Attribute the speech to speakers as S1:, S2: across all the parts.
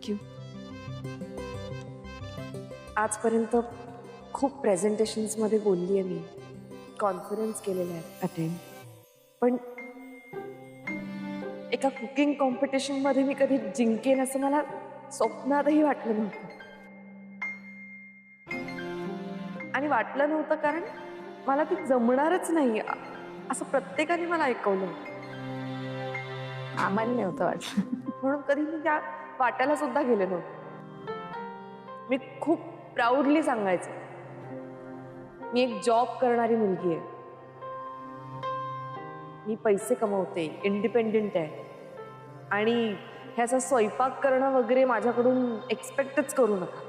S1: Thank you.
S2: आजपर्यंत खूप प्रेझेंटेशन्समध्ये बोलली आहे मी, कॉन्फरन्स केलेले आहेत अटेंड, पण एका कुकिंग कॉम्पिटिशनमध्ये मी कधी जिंकेन असं मला स्वप्नातही वाटलं नव्हतं. आणि वाटलं नव्हतं कारण मला ते जमणारच नाही असं प्रत्येकाने मला ऐकवलं.
S1: आम्हाला नव्हतं वाटलं.
S2: म्हणून कधी मी त्या वाट्याला सुद्धा गेले नव्हते. मी खूप प्राऊडली सांगायचं, मी एक जॉब करणारी मुलगी आहे, मी पैसे कमवते, इंडिपेंडेंट आहे आणि ह्याचा स्वयंपाक करणं वगैरे माझ्याकडून एक्सपेक्टच करू नका.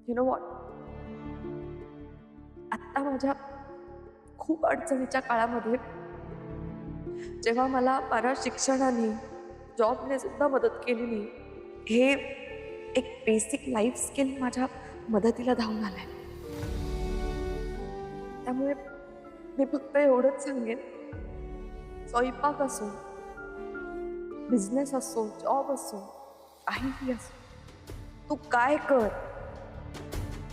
S2: यु नो व्हॉट, आत्ता माझ्या खूप अडचणीच्या काळामध्ये जेव्हा मला माझ्या शिक्षणाने जॉबने सुद्धा मदत केली नाही, हे एक बेसिक लाईफ स्किल माझ्या मदतीला धावून आलंय. त्यामुळे मी फक्त एवढंच सांगेन, स्वयंपाक असो, बिझनेस असो, जॉब असो, काहीही असो, तू काय कर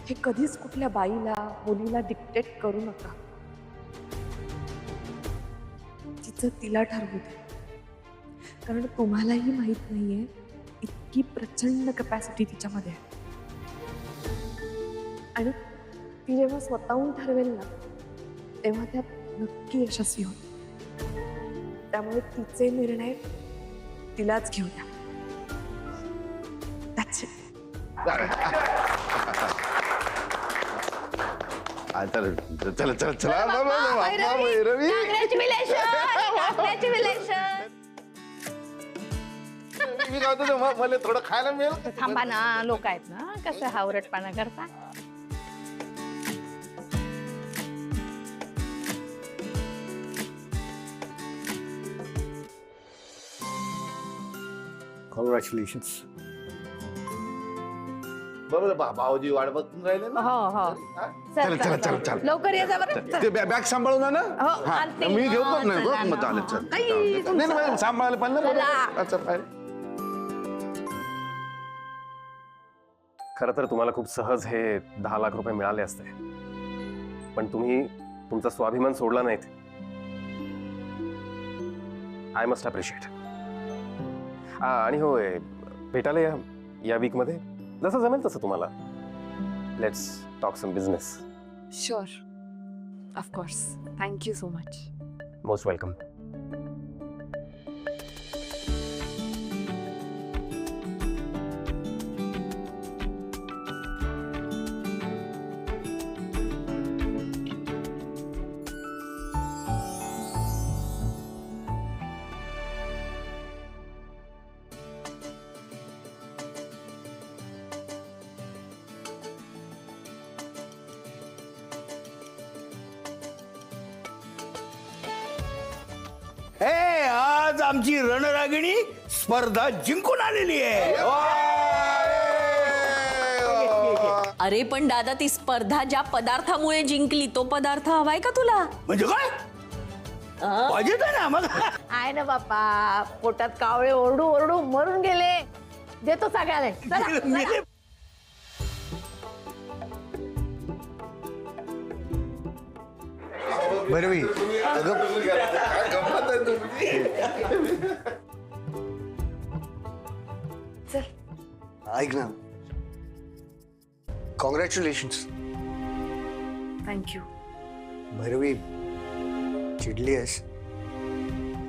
S2: हे कधीच कुठल्या बाईला मुलीला डिक्टेट करू नका. तिचं तिला ठरवू दे, कारण तुम्हालाही माहित नाहीये इतकी प्रचंड कॅपॅसिटी तिच्यामध्ये आहे. आणि ती जेव्हा स्वतःहून ठरवेल ना, तेव्हा त्यात नक्की यशस्वी होईल. त्यामुळे तिचे निर्णय तिलाच घेऊ द्या. That's it.
S3: चला चला चला भैरवी. मी काय होतं मला थोडं खायला मिळेल.
S1: थांबा ना, लोक आहेत ना, कसं हावरटपणा करता.
S4: कॉंग्रॅच्युलेशन्स.
S3: बरोबर भाऊजी वाट बघून राहिले ना.
S1: हो हो,
S3: चल चल चल चल,
S1: लवकर ये जा बरं.
S3: ते बॅग सांभाळून ना.
S1: हो,
S3: हा,
S1: आणते.
S3: मी घेऊ पण नाही.
S1: चला
S3: मग
S1: ना.
S3: चालेल चल.
S1: काही
S3: नाही नाही सांभाळायला पण
S1: चला.
S3: ना.
S5: खरं तर तुम्हाला खूप सहज हे 10 लाख रुपये मिळाले असते, पण तुम्ही तुमचा स्वाभिमान सोडला नाहीत. I must appreciate. आणि होय, भेटायला या वीकमध्ये जसं जमेल तसं तुम्हाला. Let's talk some business.
S2: Sure. Of course. Thank you so much.
S5: Most welcome.
S4: आज आमची रणरागिणी स्पर्धा जिंकून आलेली आहे.
S6: अरे पण दादा, ती स्पर्धा ज्या पदार्थामुळे जिंकली तो पदार्थ हवाय का तुला?
S4: म्हणजे काय पाहिजे ना आम्हाला.
S1: आहे ना बाप्पा, पोटात कावळे ओरडू ओरडू मरून गेले. देतो सगळ्याला. चला.
S4: भैरवी, ऐक ना, कॉंग्रॅच्युलेशन्स.
S2: Thank you.
S4: भैरवी, चिडली आहेस?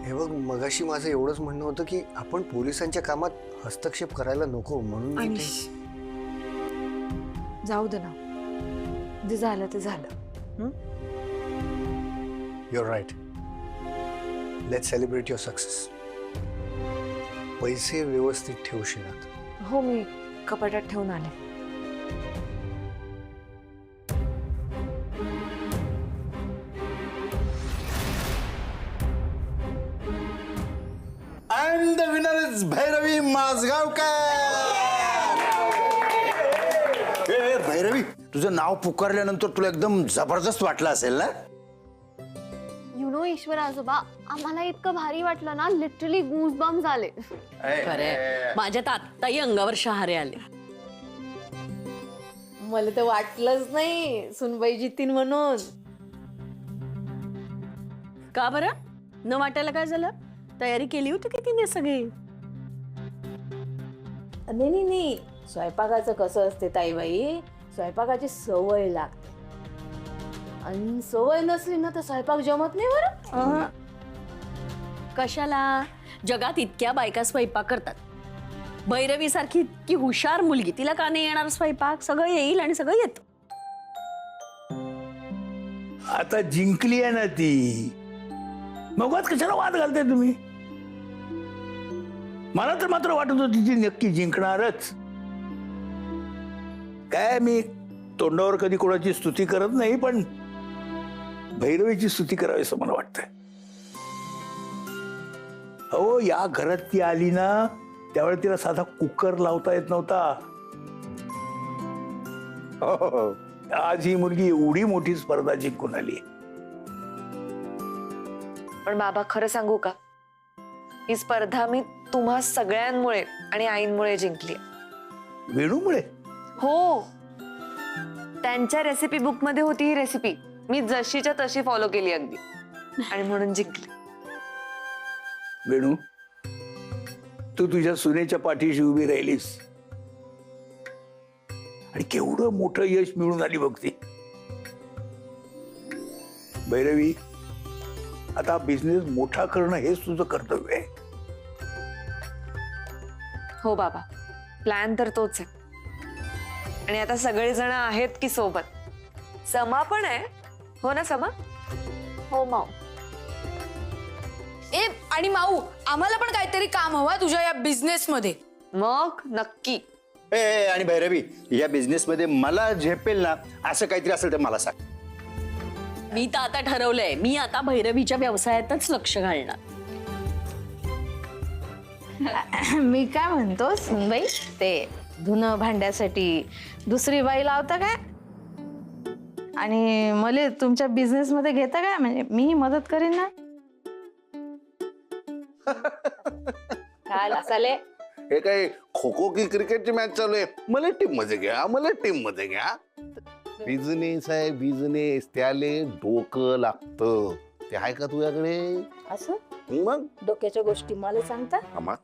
S4: हे बघ, मगाशी माझं एवढंच म्हणणं होतं की आपण पोलिसांच्या कामात हस्तक्षेप करायला नको, म्हणून मी
S2: अनिश, जाऊ दे ना, जे झालं ते झालं.
S4: You're right. Let's celebrate your success. पैसे व्यवस्थित ठेवशीलात.
S2: हो, मी कपाटात ठेवून आले.
S3: And the winner is Bhairavi Majgaonkar.
S4: Bhairavi, तुझं नाव पुकारल्यानंतर तुला एकदम जबरदस्त वाटलं असेल ना?
S2: यु
S7: नो ईश्वर आजोबा, आम्हाला इतकं भारी वाटलं ना, लिटरली गूज बम्स आले.
S6: खरंय, माझ्या तर आत्ताही अंगावर शहारे आले.
S1: मला तर वाटलंच नाही सुनबाई जितीन म्हणून.
S6: का बरं? न वाटायला काय झालं? तयारी केली होती की तिने सगळी?
S1: नाही, स्वयंपाकाचं कसं असते ताईबाई, स्वयंपाकाची सवय लागते आणि सवय नसली ना तर स्वयंपाक जमत नाही बरं.
S6: कशाला? जगात इतक्या बायका स्वयंपाक करतात. भैरवी सारखी इतकी हुशार मुलगी, तिला का नाही येणार स्वयंपाक? सगळं येईल आणि सगळं येतं.
S8: आता जिंकली आहे ना ती, मग वाद कशाला वाद घालताय तुम्ही? मला तर मात्र वाटत होती ती नक्की जिंकणारच. काय मी तोंडावर कधी कोणाची स्तुती करत नाही, पण भैरवीची स्तुती करावी असं मला वाटतंय. अहो, या घरात ती आली ना, त्यावेळी तिला साधा कुकर लावता येत नव्हता. हो, आज ही मुलगी एवढी मोठी स्पर्धा जिंकून आली.
S2: पण बाबा खरं सांगू का, ही स्पर्धा मी तुम्हा सगळ्यांमुळे आणि आईंमुळे जिंकली.
S8: वेणूमुळे?
S2: हो, त्यांच्या रेसिपी बुक मध्ये होती ही रेसिपी, मी जशीच्या तशी फॉलो केली अगदी, आणि म्हणून जिंकली.
S8: वेणू, तू तुझ्या सुनेच्या पाठीशी उभी राहिलीस आणि केवढं मोठं यश मिळून आली बघती. भैरवी, आता बिझनेस मोठा करणं हेच तुझं कर्तव्य आहे.
S2: हो बाबा, प्लॅन तर तोच आहे. आणि आता सगळेजण आहेत की सोबत. समा पण आहे, हो ना समा?
S7: हो माऊ.
S9: ए आणि माऊ, आम्हाला पण काहीतरी काम हवं तुझ्या या बिझनेस मध्ये.
S2: मग नक्की.
S3: आणि भैरवी, या बिझनेस मध्ये मला झेपेल ना असं काहीतरी असेल तर मला सांग.
S6: मी तर आता ठरवलंय, मी आता भैरवीच्या व्यवसायातच लक्ष घालणार.
S1: मी काय म्हणतो सुनबाई, ते धुणं भांड्यासाठी दुसरी बाई लावता काय आणि मला तुमच्या बिझनेस मध्ये घेता काय? म्हणजे मी मदत करीन ना. काय लासाले?
S3: हे काय खो खो की क्रिकेटची मॅच चालू आहे? मला टीम मध्ये घ्या, मला टीम मध्ये घ्या. बिझनेस आहे बिझनेस, त्याले डोकं लागतं. ते आहे का तुझ्याकडे?
S1: असं
S3: मग
S1: डोक्याच्या गोष्टी मला सांगता?
S3: आम्हा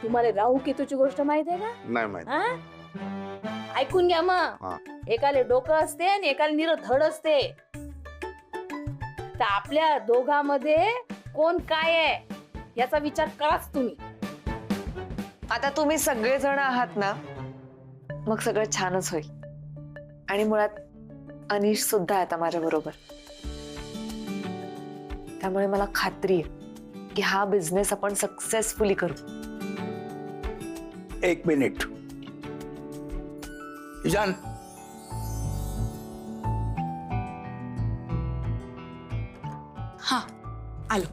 S1: तुम्हाला राहू की तुझी गोष्ट माहित आहे का?
S3: नाही माहित.
S1: हा? ऐकून घ्या मग.
S3: हा.
S1: एकाले डोकं असते आणि एकाला निर धड असते. तर आपल्या दोघांमध्ये कोण काय आहे याचा विचार कराच तुम्ही.
S2: आता तुम्ही सगळेजण आहात ना, मग सगळं छानच होईल. आणि मुळात अनिश सुद्धा आहे आता माझ्या बरोबर. त्यामुळे मला खात्री आहे की हा बिझनेस आपण सक्सेसफुली करू.
S8: एक मिनिट, ईशान,
S9: हा आलो.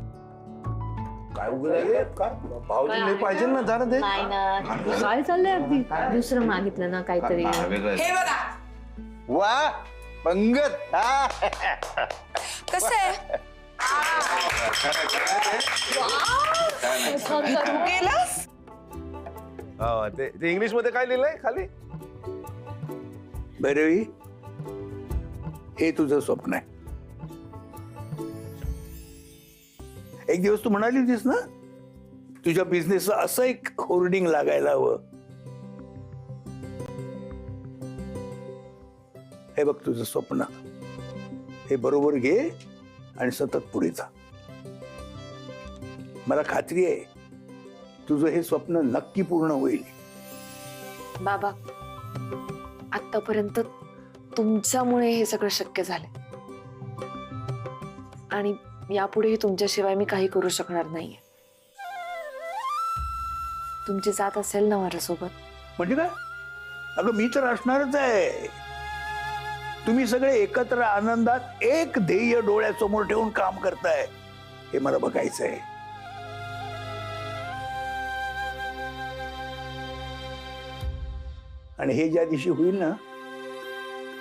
S3: काय उघड काय भाऊजी नाही पाहिजे ना जाणं दे.
S1: नाही ना, काय चाललंय अगदी दुसरं मागितलं ना काहीतरी.
S9: हे बघा
S3: वा पंगत.
S9: कसं आहे.
S2: केलंस?
S5: ते इंग्लिश मध्ये काय लिहिलंय खाली?
S8: भैरवी, हे तुझं स्वप्न आहे. एक दिवस तू म्हणाली होतीस ना, तुझ्या बिझनेसचं असं एक होर्डिंग लागायला हवं. हे बघ तुझं स्वप्न, हे बरोबर घे आणि सतत पुढे जा. मला खात्री आहे तुझं हे स्वप्न नक्की पूर्ण होईल.
S2: बाबा, आतापर्यंत तुमच्यामुळे हे सगळं शक्य झालंय आणि यापुढेही तुमच्याशिवाय मी काही करू शकणार नाहीये. तुमची जात असेल ना माझ्यासोबत?
S8: म्हणजे काय? अगं मी तर असणारच आहे. तुम्ही सगळे एकत्र आनंदात एक ध्येय डोळ्यासमोर ठेवून काम करताय, हे मला बघायचं आहे. आणि हे ज्या दिवशी होईल ना,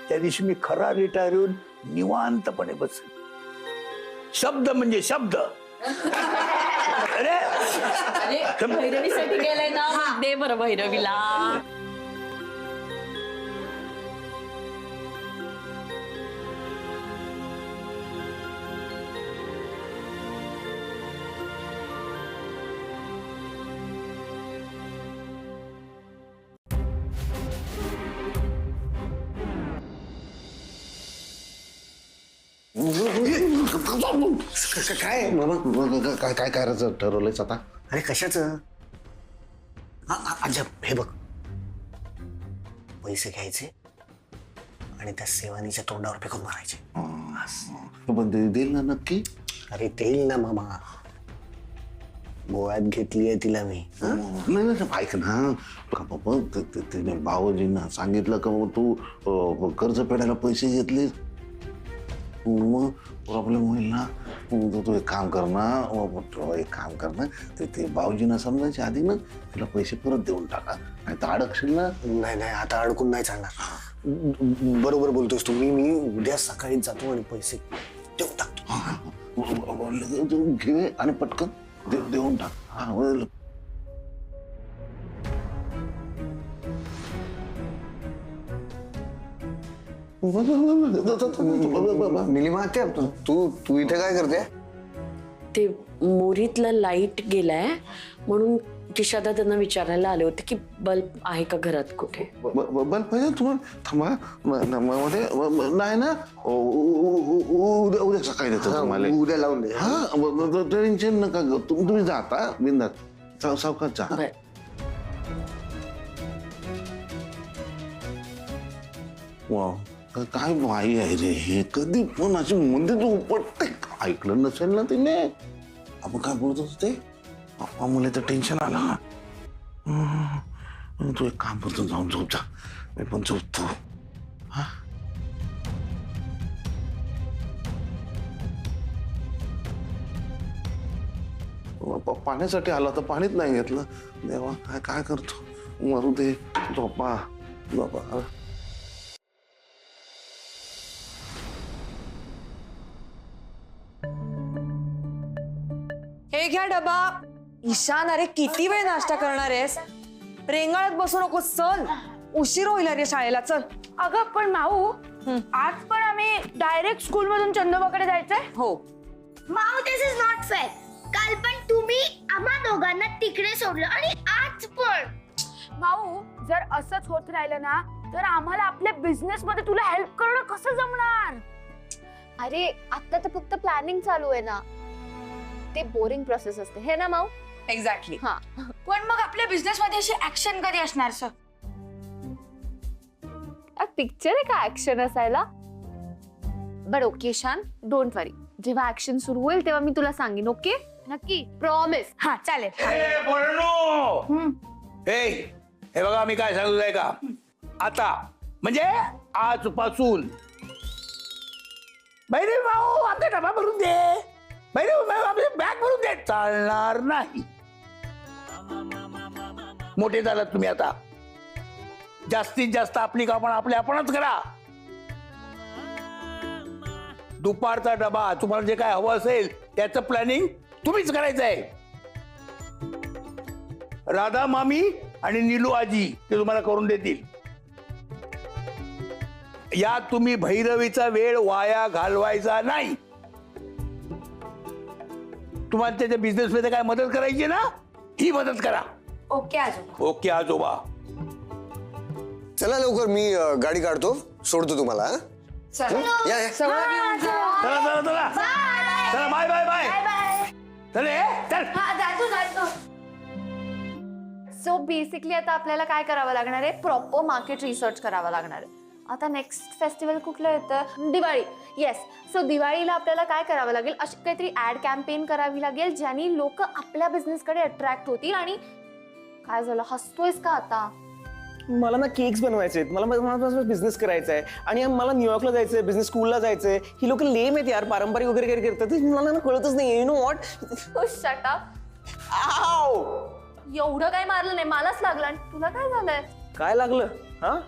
S8: त्या दिवशी मी खरा रिटायर होऊन निवांतपणे बसेन. शब्द म्हणजे शब्द. अरे
S6: भैरवीसाठी गेलाय ना, दे बरं भैरवीला.
S4: काय मामा?
S3: काय काय करायचं ठरवलंयस आता?
S4: अरे कशाचं? अजब, हे बघ, पैसे घ्यायचे आणि त्या सेवानीच्या तोंडावर फेकून मारायचे.
S3: पण ते देईल ना नक्की?
S4: अरे देईल ना मामा, गोव्यात घेतली आहे तिला मी.
S3: नाही नाही ऐक ना, तिने भाऊजींना सांगितलं का बाबा तू कर्ज फेडायला पैसे घेतले, मग प्रॉब्लेम होईल ना. तू एक काम कर ना, एक काम कर ना, ते भाऊजींना समजायच्या आधी ना तिला पैसे परत देऊन टाका, नाही तर अडकशील ना.
S4: नाही नाही, आता अडकून नाही चालणार. बरोबर बोलतोस तू. मी उद्या सकाळीच जातो आणि पैसे देऊन टाकतो.
S3: घे आणि पटकन देऊन टाक.
S4: निलिमा आत्या, तू इथे काय करते?
S6: ते मोरीतला लाईट गेलाय म्हणून किशादा त्यांना विचारायला आले होते की बल्ब आहे का घरात कुठे.
S3: बल्ब पाहिजे तुम्हाला? थांबा, नाही ना, उद्या उद्या सकाळी देतो तुम्हाला.
S4: उद्या लावून दे.
S3: हा, टेन्शन नका घेऊ. तुम्ही जाता बिंदात, सावकाश जा.
S6: बर.
S3: वा, काय बाई आहे रे हे, कधी पण अशी मुंडीत उपटते. ऐकलं नसेल ना तिने आपण काय बोलत होते. पप्पा मुले तर टेन्शन आलं ना. तू एक काम करतो, जाऊन झोप जा, मी पण झोपतो. हा, पाण्यासाठी आला तर पाणीच नाही घेतलं. देवा, काय काय करतो. मरू दे, झोपा झोपा.
S9: हे घ्या डबा. ईशान, अरे किती वेळ नाश्ता करणार आहेस? रेंगाळत बसू नको, चल, उशीर होईल रे शाळेला. चल.
S10: अगं पण माऊ, आज पण आम्ही डायरेक्ट स्कूल मधून चंदोबाकडे जायचंय.
S9: हो.
S11: माऊ, दिस इज नॉट फेअर. काल पण तुम्ही आम्हा दोघांना तिकडे सोडलं आणि आज पण.
S10: माऊ, जर असंच होत राहिलं ना तर आम्हाला आपल्या बिझनेस मध्ये तुला हेल्प करणं कसं जमणार?
S7: अरे आता तर फक्त प्लॅनिंग चालू आहे ना, ते बोरिंग प्रोसेस असते, हे ना माऊ?
S9: एक्झॅक्टली.
S7: हा.
S10: पण मग आपल्या बिझनेस मध्ये अशी ऍक्शन कधी असणार सर?
S7: पिक्चर आहे का ऍक्शन असायला? बरं ओके शान, डोंट वरी, जेव्हा ऍक्शन सुरू होईल तेव्हा मी तुला सांगेन. ओके? नक्की, प्रॉमिस.
S10: हा चालेल.
S8: हे बघा, मी काय सांगू आहे का, आता म्हणजे आजपासून बैरे भाऊ आपला डबा भरून दे, बैरे भाऊ आपली बॅग भरून दे, चालणार नाही. मोठे झालात तुम्ही आता. जास्तीत जास्त आपली कामं आपणच करा. दुपारचा डबा तुम्हाला जे काय हवं असेल त्याचं प्लॅनिंग तुम्हीच करायचं आहे. राधा मामी आणि नीलू आजी ते तुम्हाला करून देतील. या तुम्ही भैरवीचा वेळ वाया घालवायचा नाही. तुम्हाला त्याच्या बिझनेस मध्ये काय मदत करायची ना, ही मदत करा.
S10: ओके आजोबा.
S8: ओके आजोबा.
S4: चला लवकर, मी गाडी काढतो, सोडतो तुम्हाला. या या.
S8: चला चला चला चला, बाय बाय बाय. चल.
S7: सो बेसिकली आता आपल्याला काय करावं लागणार आहे? प्रॉपर मार्केट रिसर्च करावं लागणार आहे. आता नेक्स्ट फेस्टिवल कुठलं येतं? दिवाळी. येस. सो दिवाळीला आपल्याला काय करावं लागेल? अशी काहीतरी ऍड कॅम्पेन करावी लागेल ज्यानी लोक आपल्या बिझनेसकडे अट्रॅक्ट होतील. आणि काय झालं, हसतोयस का आता?
S12: मला ना केक्स बनवायचे आहेत, मला बिझनेस करायचा आहे आणि मला न्यूयॉर्कला जायचंय, बिझनेस स्कूलला जायचंय. ही लोक लेम आहेत यार, पारंपरिक वगैरे काही करतात, मला ना कळतच नाही. You know what?
S7: Shut up. एवढं काय मारलं नाही, मलाच लागलं. आणि तुला काय झालंय?
S12: काय लागलं? हा,